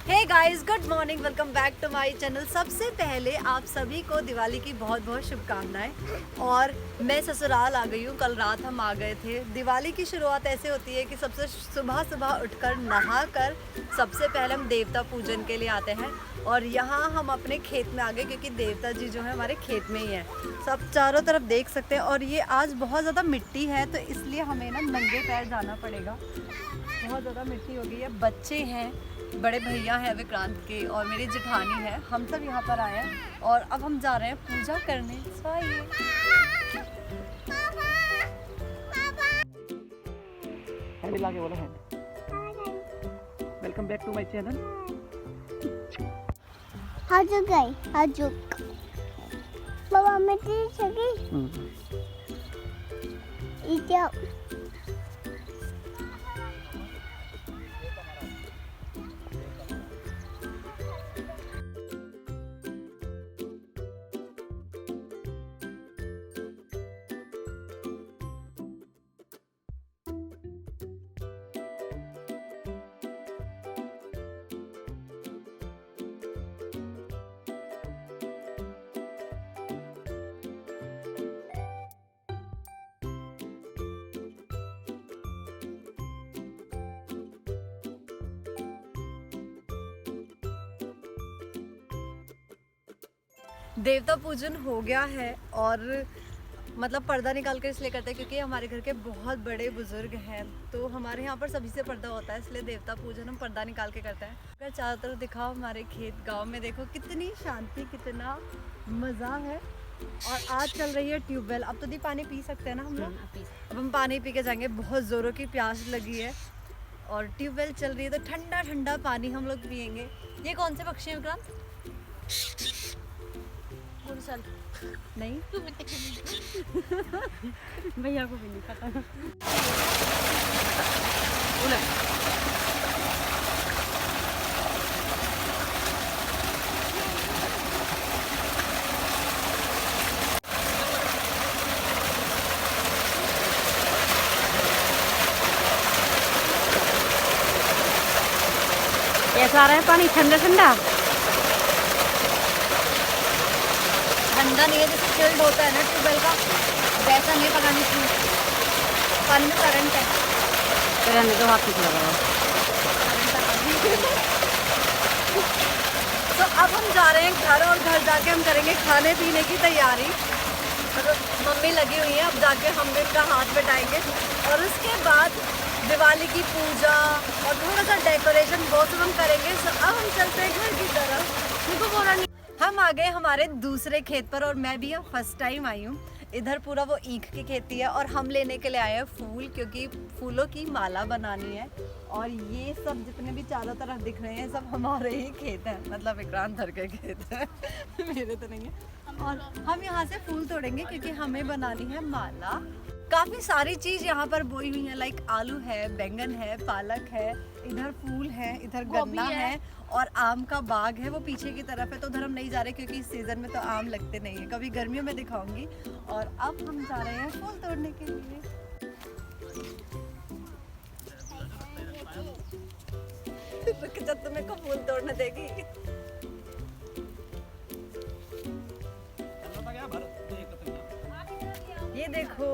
Hey guys, good morning, welcome back to my channel. सबसे पहले आप सभी को दिवाली की बहुत बहुत शुभकामनाएं। और मैं ससुराल आ गई हूँ। कल रात हम आ गए थे। दिवाली की शुरुआत ऐसे होती है कि सबसे सुबह सुबह उठकर नहाकर सबसे पहले हम देवता पूजन के लिए आते हैं। और यहाँ हम अपने खेत में आ गए क्योंकि देवता जी जो है हमारे खेत में ही हैं। सब चारों तरफ देख सकते हैं। और ये आज बहुत ज़्यादा मिट्टी है तो इसलिए हमें ना नंगे पैर जाना पड़ेगा। बहुत ज़्यादा मिट्टी हो गई है। बच्चे हैं, बड़े भैया हैं विक्रांत के और मेरी जेठानी है, हम सब यहाँ पर आए हैं और अब हम जा रहे हैं पूजा करने। हैंड लाके बोलो hand. Welcome back to my channel. हाजुक बाबा मैं तेरी छगी इतना देवता पूजन हो गया है और मतलब पर्दा निकाल कर इसलिए करते हैं क्योंकि हमारे घर के बहुत बड़े बुजुर्ग हैं तो हमारे यहाँ पर सभी से पर्दा होता है, इसलिए देवता पूजन हम पर्दा निकाल के करते हैं। अगर चारों तरफ दिखाओ हमारे खेत गांव में, देखो कितनी शांति, कितना मज़ा है। और आज चल रही है ट्यूबवेल। अब तो दी पानी पी सकते हैं ना हम लोग। अब हम पानी पी के जाएंगे, बहुत ज़ोरों की प्यास लगी है और ट्यूबवेल चल रही है तो ठंडा ठंडा पानी हम लोग पियेंगे। ये कौन से पक्षी हैं विक्रांत? नहीं भैया को भी नहीं पता। कैसा आ रहा है पानी? ठंडा ठंडा ठंडा नहीं है, जैसे चिल्ड होता है ना ट्यूबवेल का, वैसा नहीं। पता नहीं क्यों पानी में करंट है। रहने दो, हाथ पीछे लगा। तो अब हम जा रहे हैं घर और घर जाके हम करेंगे खाने पीने की तैयारी। मतलब मम्मी लगी हुई है, अब जाके हम भी उनका हाथ बटाएंगे और उसके बाद दिवाली की पूजा और थोड़ा सा डेकोरेशन वो सब हम करेंगे। अब हम चलते हैं घर की तरफ। उनको बोला नहीं। हम आ गए हमारे दूसरे खेत पर और मैं भी यहाँ फर्स्ट टाइम आई हूँ। इधर पूरा वो ईख की खेती है और हम लेने के लिए आए हैं फूल, क्योंकि फूलों की माला बनानी है। और ये सब जितने भी चारों तरफ दिख रहे हैं सब हमारे ही खेत हैं, मतलब विक्रांत धर के खेत है मेरे तो नहीं है। और हम यहाँ से फूल तोड़ेंगे क्योंकि हमें बनानी है माला। काफ़ी सारी चीज़ यहाँ पर बोई हुई है, लाइक आलू है, बैंगन है, पालक है, इधर फूल है, इधर गन्ना है और आम का बाग है वो पीछे की तरफ है। तो उधर हम नहीं जा रहे क्योंकि इस सीज़न में तो आम लगते नहीं है, कभी गर्मियों में दिखाऊंगी। और अब हम जा रहे हैं फूल तोड़ने के लिए। रुक जा, तुम्हें को फूल तोड़ने देगी। ये देखो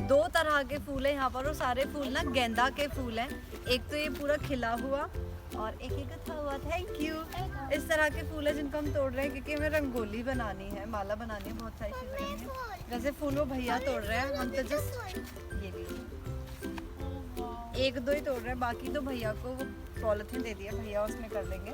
2 तरह के फूल है यहाँ पर और सारे फूल ना गेंदा के फूल हैं। एक तो ये पूरा खिला हुआ और एक गुथा हुआ। Thank you. इस तरह के फूल है जिनको हम तोड़ रहे हैं क्योंकि हमें रंगोली बनानी है, माला बनानी है, बहुत सारी चीज़ें करनी है। वैसे फूल वो भैया तोड़ रहे हैं, हम तो जस्ट ये भी 1-2 ही तोड़ रहे हैं, बाकी तो भैया को वो पॉलिथीन दे दिया, भैया उसमें कर लेंगे।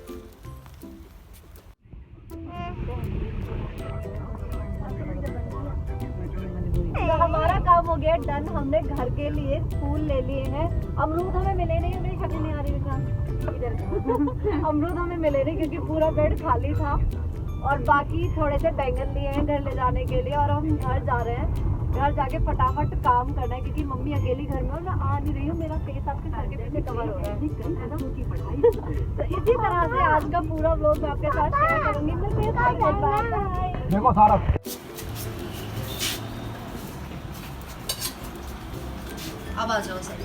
तो हमारा काम हो गया डन। हमने घर के लिए फूल ले लिए हैं। अमरूद हमें मिले नहीं, मेरी शक्ल नहीं आ रही इधर अमरूद हमें मिले नहीं क्योंकि पूरा बेड खाली था। और बाकी थोड़े से बैंगन लिए हैं घर ले जाने के लिए और हम घर जा रहे हैं। घर जाके फटाफट काम करना है क्योंकि मम्मी अकेली घर में और मैं आ नहीं रही हूँ। मेरा फेस आपके सर के पीछे कवर हो रहा है। तो इसी तरह से आज का पूरा व्लॉग मैं आपके साथ शेयर करूंगी। देखो सारा अब आ जाओ सर।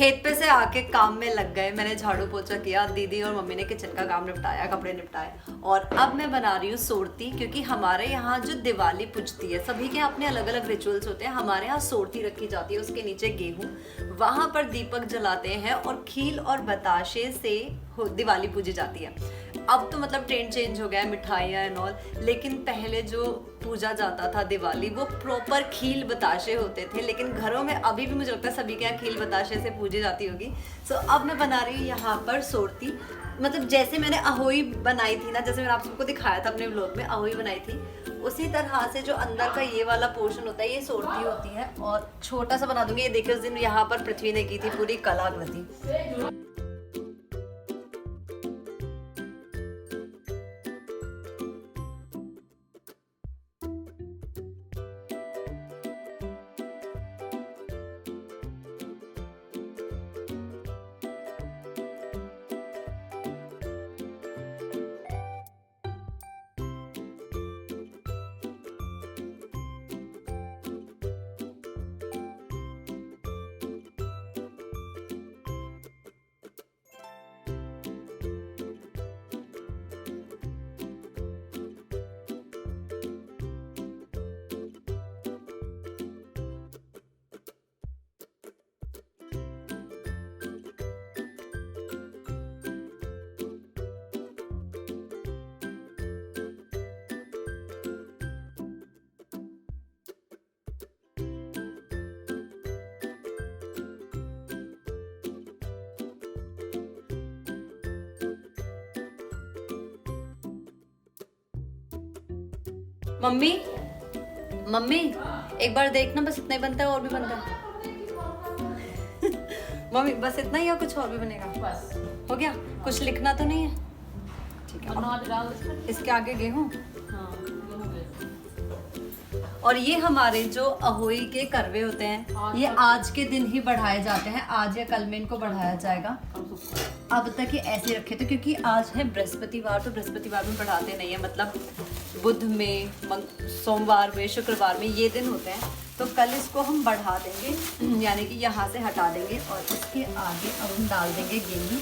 खेत पे से आके काम में लग गए। मैंने झाड़ू पोछा किया, दीदी और मम्मी ने किचन का काम निपटाया, कपड़े निपटाए, और अब मैं बना रही हूँ सोरती। क्योंकि हमारे यहाँ जो दिवाली पूजती है, सभी के अपने अलग अलग रिचुअल्स होते हैं। हमारे यहाँ सोरती रखी जाती है, उसके नीचे गेहूँ, वहाँ पर दीपक जलाते हैं और खील और बताशे से दिवाली पूजी जाती है। अब तो मतलब ट्रेंड चेंज हो गया है, मिठाइयाँ एंड ऑल, लेकिन पहले जो पूजा जाता था दिवाली, वो प्रॉपर खील बताशे होते थे। लेकिन घरों में अभी भी मुझे लगता है सभी के यहाँ खील बताशे से पूजी जाती होगी। सो अब मैं बना रही हूँ यहाँ पर सोरती। मतलब जैसे मैंने अहोई बनाई थी ना, जैसे मैंने आप सबको दिखाया था अपने व्लॉग में, अहोई बनाई थी, उसी तरह से जो अंदर का ये वाला पोर्शन होता है, ये सोरती होती है। और छोटा सा बना दूंगी। ये देखिए उस दिन यहाँ पर पृथ्वी ने की थी पूरी कलाकृति। मम्मी मम्मी एक बार देखना, बस इतना ही बनता है और भी बनता है? मम्मी बस इतना ही या कुछ और भी बनेगा? बस हो गया, कुछ लिखना तो नहीं है? ठीक है, इसके आगे गेहूँ। और ये हमारे जो अहोई के करवे होते हैं, ये आज के दिन ही बढ़ाए जाते हैं। आज या कल में इनको बढ़ाया जाएगा। अब तक ये ऐसे रखे थे क्योंकि आज है बृहस्पतिवार, तो बृहस्पतिवार में बढ़ाते नहीं है। मतलब बुध में, सोमवार में, शुक्रवार में ये दिन होते हैं। तो कल इसको हम बढ़ा देंगे, यानी कि यहाँ से हटा देंगे। और इसके आगे अब हम डाल देंगे गेहूँ,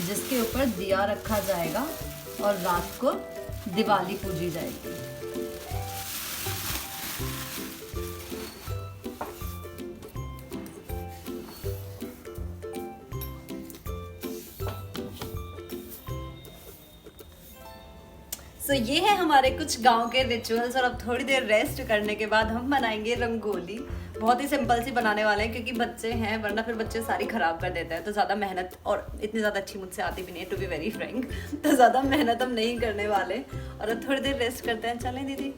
जिसके ऊपर दिया रखा जाएगा और रात को दिवाली पूजी जाएगी। सो ये है हमारे कुछ गांव के रिचुअल्स। और अब थोड़ी देर रेस्ट करने के बाद हम बनाएंगे रंगोली। बहुत ही सिंपल सी बनाने वाले हैं क्योंकि बच्चे हैं, वरना फिर बच्चे सारी ख़राब कर देते हैं। तो ज़्यादा मेहनत, और इतनी ज़्यादा अच्छी मुझसे आती भी नहीं है टू बी वेरी फ्रैंक, तो ज़्यादा मेहनत हम नहीं करने वाले। और अब थोड़ी देर रेस्ट करते हैं। चलें दीदी,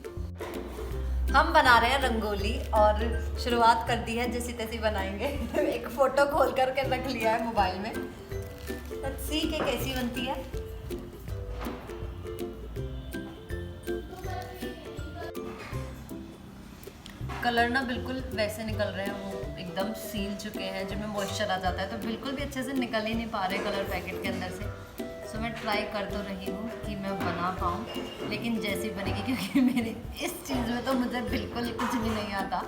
हम बना रहे हैं रंगोली और शुरुआत कर दी है, जैसी तैसी बनाएंगे। एक फ़ोटो खोल करके रख लिया है मोबाइल में, लेट्स सी कि कैसी बनती है। कलर ना बिल्कुल वैसे निकल रहे हैं, वो एकदम सील चुके हैं। जब में मॉइस्चर आ जाता है तो बिल्कुल भी अच्छे से निकल ही नहीं पा रहे कलर पैकेट के अंदर से। सो मैं ट्राई कर तो रही हूँ कि मैं बना पाऊँ, लेकिन जैसी बनेगी, क्योंकि मेरी इस चीज़ में तो मुझे बिल्कुल कुछ भी नहीं आता।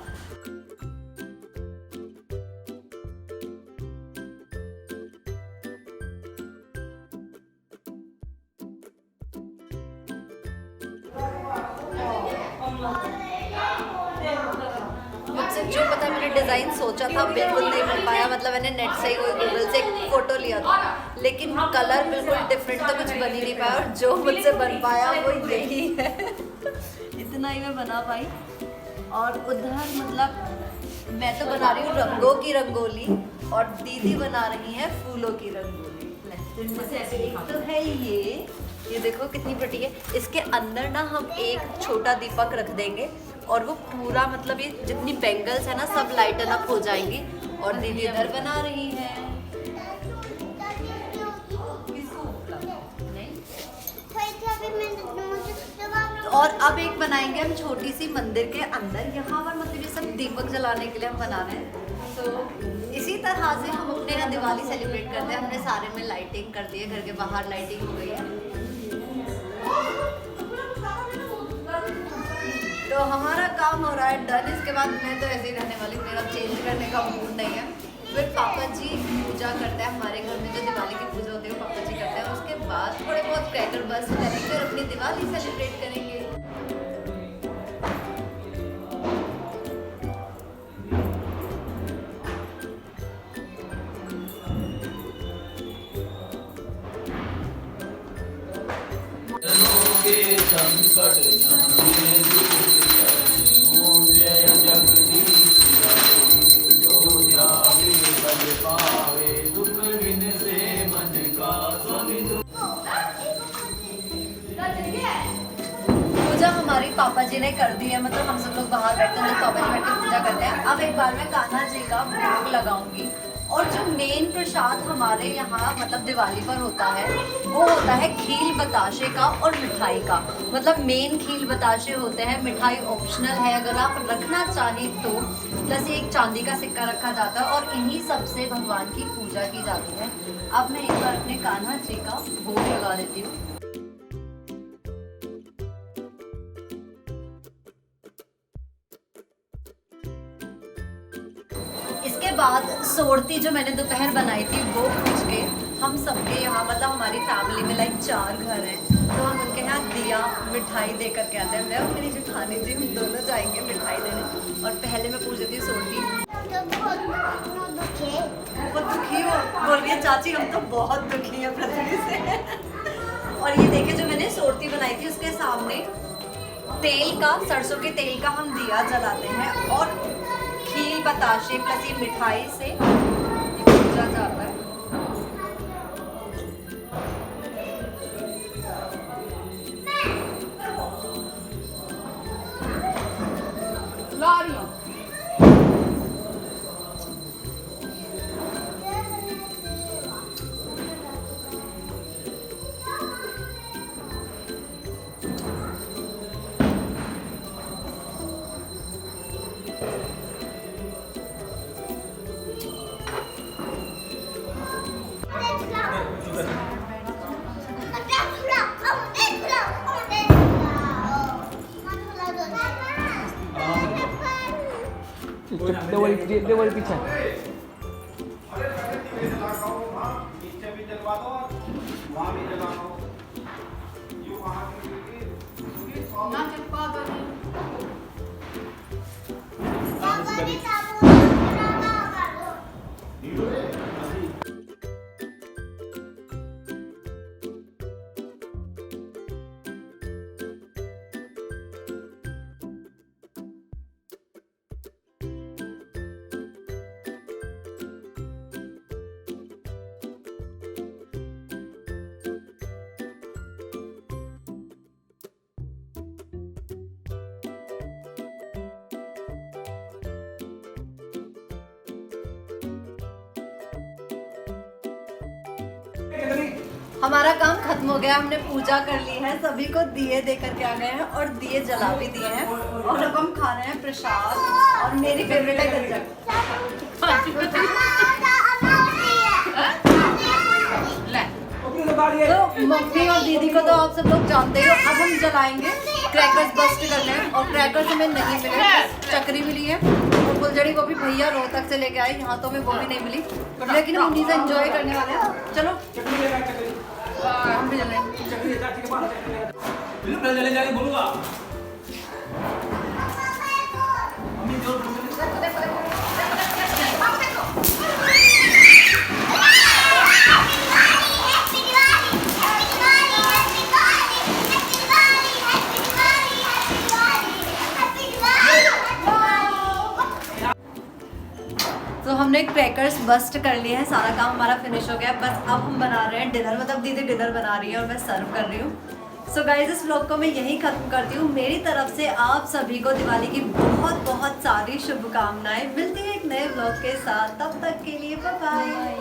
मुझसे जो पता है, मैंने डिज़ाइन सोचा था बिल्कुल नहीं बन पाया। मतलब मैंने नेट से ही कोई गूगल से एक फ़ोटो लिया था, लेकिन कलर बिल्कुल डिफरेंट, तो कुछ बन ही नहीं पाया। और जो मुझसे बन पाया वो यही है। इतना ही मैं बना पाई। और उधर मतलब मैं तो बना रही हूँ रंगों की रंगोली और दीदी बना रही है फूलों की रंगोली। एक तो है ये देखो कितनी प्रिटी है। इसके अंदर ना हम एक छोटा दीपक रख देंगे और वो पूरा, मतलब ये जितनी बैंगल्स है ना सब लाइटन अप हो जाएंगी। और दीदी इधर बना रही है। और अब एक बनाएंगे हम छोटी सी मंदिर के अंदर। यहाँ पर मतलब ये सब दीपक जलाने के लिए हम बना रहे हैं। तो इसी तरह से हम अपने यहाँ दिवाली सेलिब्रेट करते हैं। हमने सारे में लाइटिंग कर दी है, घर के बाहर लाइटिंग हो गई है। तो हमारा काम हो रहा है डन। इसके बाद मैं तो ऐसे ही रहने वाली हूँ, मेरा चेंज करने का मूड नहीं है। फिर पापा जी पूजा करते हैं। हमारे घर में जो दिवाली की पूजा होती है वो पापा जी करते हैं। और उसके बाद थोड़े बहुत क्रैकर बर्स्ट करेंगे और अपनी दिवाली सेलिब्रेट करेंगे। पूजा हमारी पापा जी ने कर दी है, मतलब हम सब लोग बाहर बैठते हैं तो पापा जी बैठ के पूजा करते हैं। अब एक बार मैं कान्हा जी का भोग लगाऊंगी। और जो मेन प्रसाद हमारे यहाँ मतलब दिवाली पर होता है वो होता है खील बताशे का और मिठाई का। मतलब मेन खील बताशे होते हैं, मिठाई ऑप्शनल है अगर आप रखना चाहें तो। प्लस एक चांदी का सिक्का रखा जाता है और इन्हीं सब से भगवान की पूजा की जाती है। अब मैं एक बार अपने कान्हा जी का भोग लगा देती हूँ। इसके बाद सोड़ती जो मैंने दोपहर बनाई थी वो पूछ के हम सबके यहाँ मतलब हमारी फैमिली में लाइक 4 घर हैं तो हम उनके यहाँ दिया मिठाई दे करके आते हैं। मैं और मेरी जेठानी जी हम दोनों जाएंगे मिठाई देने। और पहले मैं पूछ देती हूँ सोड़ती बहुत दुखी हो, बोल रही है चाची हम तो बहुत दुखी हैं पृथ्वी से। और ये देखे जो मैंने सोड़ती बनाई थी उसके सामने तेल का, सरसों के तेल का हम दिया जलाते हैं और खील बताशे प्लस ये मिठाई से पूजा जाता है। ला रही हूँ। देवल पीछे हमारा काम खत्म हो गया, हमने पूजा कर ली है, सभी को दिए दे करके आ गए हैं और दिए जला भी दिए हैं। और अब हम खा रहे हैं प्रसाद और मेरी फेवरेट है गज्जक। तो मम्मी और दीदी को तो आप सब लोग जानते हो। अब हम जलाएंगे, क्रैकर्स बस्ट करने हैं और क्रैकर्स हमें नहीं मिले, चक्री मिली है और फुलझड़ी वो भी भैया रोहतक से लेके आए, यहाँ तो हमें वो भी नहीं मिली, लेकिन हम उन्हीं से एंजॉय करने वाले हैं। चलो हम भी जलेंगे। तो हमने क्रैकर्स बस्ट कर लिए हैं, सारा काम हमारा फिनिश हो गया। बस अब हम बना रहे हैं डिनर, मतलब दीदी डिनर बना रही है और मैं सर्व कर रही हूँ। सो गाइज इस व्लॉग को मैं यहीं ख़त्म करती हूँ। मेरी तरफ से आप सभी को दिवाली की बहुत बहुत सारी शुभकामनाएं। मिलती है एक नए व्लॉग के साथ, तब तक के लिए बाय बाय।